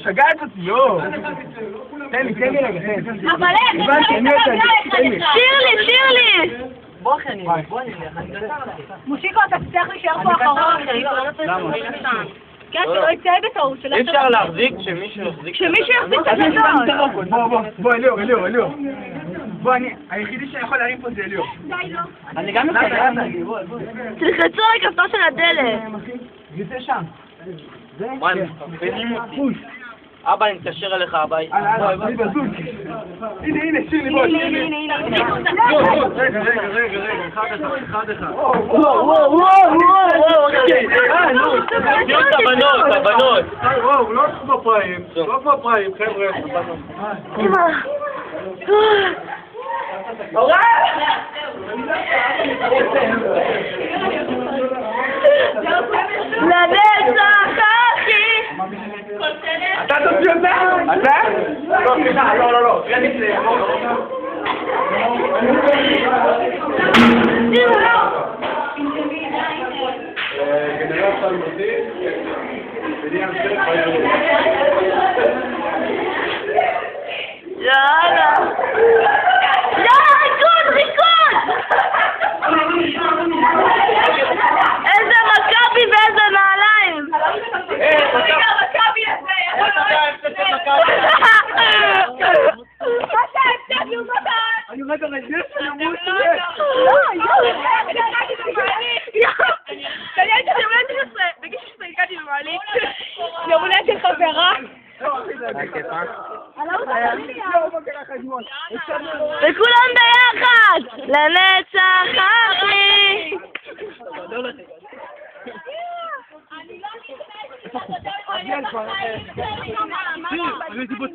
משגעת אותי, יואו. תן לי רגע, תן. אבל איך? שירלי! בוא אחי, בוא נלך, אני אדבר לכם. מושיקו, אתה תצטרך להישאר פה אחרון. למה? כן, שלא יצא בטעות. אי אפשר להחזיק כשמישהו יחזיק. כשמישהו יחזיק את הסרטון. בוא, אליאור. בוא, היחידי שיכול להרים פה זה אליאור. די, לא. אני גם מסתכל. תלחצו על כפתור של הדלת. יוצא שם. וואי, מפנים אותי. אבא, אני מתקשר אליך הביתה. אני בזוז. הנה, שירלי, בוא. הנה. רגע, אחד. וואו. הבנות. וואו, לא כמו פריים, חבר'ה. לנצח אחי. אתה תוציא אותה? אתה? לא, סליחה, לא. גנרל סלמותי, בניין סף, יאללה, ריקוד! איזה מכבי ואיזה נעליים! מכבי אני רגע רגיש שימות בגיל 16 הגעתי במעלית, יום הולדת של חברה. וכולם ביחד! לנצח אחי! אני לא